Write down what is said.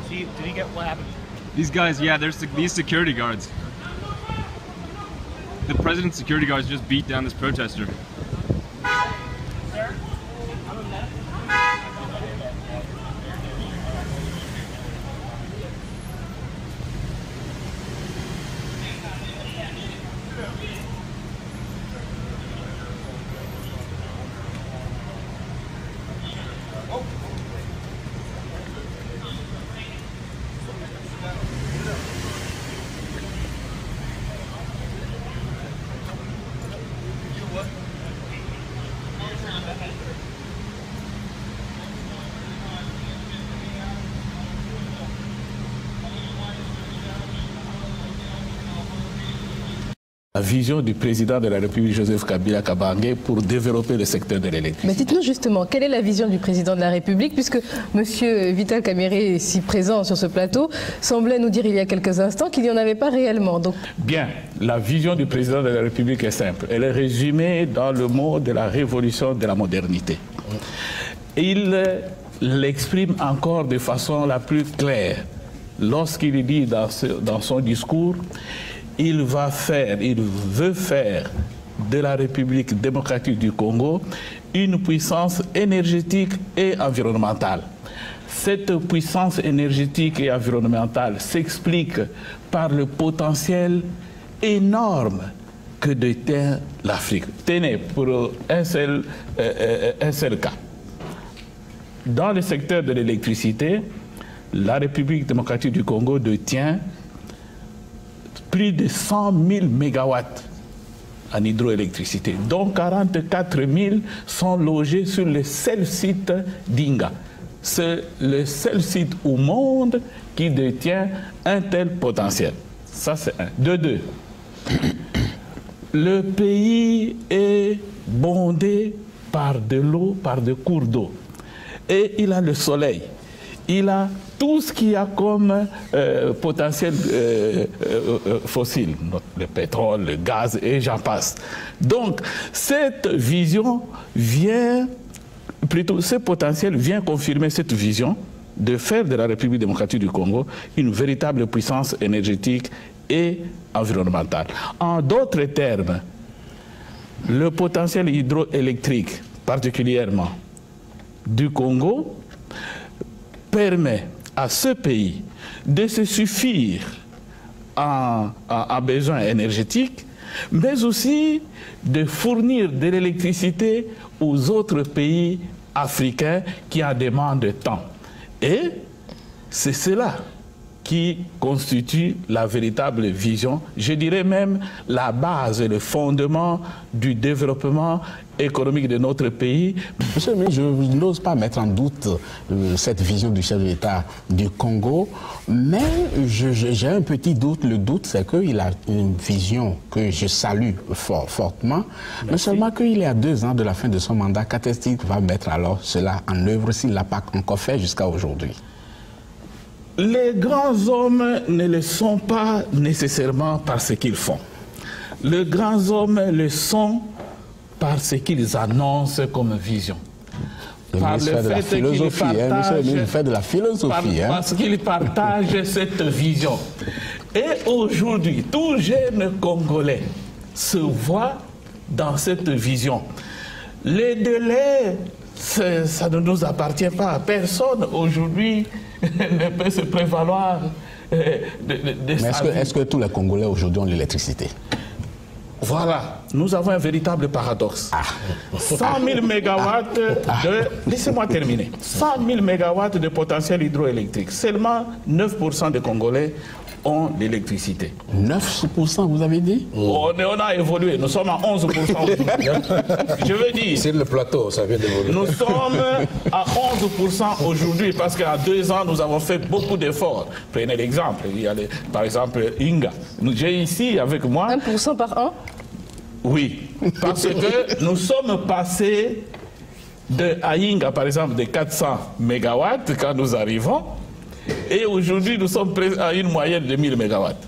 Did he get what happened? These guys, yeah, these security guards. The president's security guards just beat down this protester. La vision du président de la République, Joseph Kabila Kabange, pour développer le secteur de l'électricité. Mais dites-nous justement, quelle est la vision du président de la République, puisque M. Vital Kamerhe, si présent sur ce plateau, semblait nous dire il y a quelques instants qu'il n'y en avait pas réellement. Donc... Bien, la vision du président de la République est simple. Elle est résumée dans le mot de la révolution de la modernité. Il l'exprime encore de façon la plus claire lorsqu'il dit dans son discours: il veut faire de la République démocratique du Congo une puissance énergétique et environnementale. Cette puissance énergétique et environnementale s'explique par le potentiel énorme que détient l'Afrique. Tenez, pour un seul cas. Dans le secteur de l'électricité, la République démocratique du Congo détient plus de 100 000 mégawatts en hydroélectricité, dont 44 000 sont logés sur le seul site d'Inga. C'est le seul site au monde qui détient un tel potentiel. Ça, c'est un. De deux, le pays est bondé par de l'eau, par des cours d'eau. Et il a le soleil. Il a tout ce qu'il y a comme potentiel fossile, le pétrole, le gaz et j'en passe. Donc, cette vision vient, plutôt, ce potentiel vient confirmer cette vision de faire de la République démocratique du Congo une véritable puissance énergétique et environnementale. En d'autres termes, le potentiel hydroélectrique, particulièrement du Congo, permet à ce pays de se suffire en besoins énergétiques, mais aussi de fournir de l'électricité aux autres pays africains qui en demandent tant. Et c'est cela qui constitue la véritable vision, je dirais même la base et le fondement du développement économique de notre pays. Monsieur, mais je n'ose pas mettre en doute cette vision du chef de l'État du Congo, mais j'ai un petit doute. Le doute, c'est qu'il a une vision que je salue fortement, mais seulement qu'il est à 2 ans de la fin de son mandat. Qu'est-ce qu'il va mettre alors cela en œuvre s'il ne l'a pas encore fait jusqu'à aujourd'hui? Les grands hommes ne le sont pas nécessairement par ce qu'ils font. Les grands hommes le sont par ce qu'ils annoncent comme vision. Par le fait qu'ils partagent, de la philosophie, parce qu'ils partagent cette vision. Et aujourd'hui, tout jeune Congolais se voit dans cette vision. Les délais, ça ne nous appartient pas. Personne aujourd'hui ne peut se prévaloir de ça. Mais est-ce que tous les Congolais aujourd'hui ont l'électricité? Voilà, nous avons un véritable paradoxe. 100 000 mégawatts de... Laissez-moi terminer. 100 000 mégawatts de potentiel hydroélectrique. Seulement 9% des Congolais ont l'électricité. 9%, vous avez dit? On a évolué. Nous sommes à 11% aujourd'hui. Je veux dire... C'est le plateau, ça vient d'évoluer. Nous sommes à 11% aujourd'hui parce qu'en 2 ans, nous avons fait beaucoup d'efforts. Prenez l'exemple. Il y a par exemple Inga. J'ai ici avec moi... 1% par an? Oui, parce que nous sommes passés à Inga, par exemple, de 400 mégawatts quand nous arrivons, et aujourd'hui nous sommes à une moyenne de 1000 mégawatts.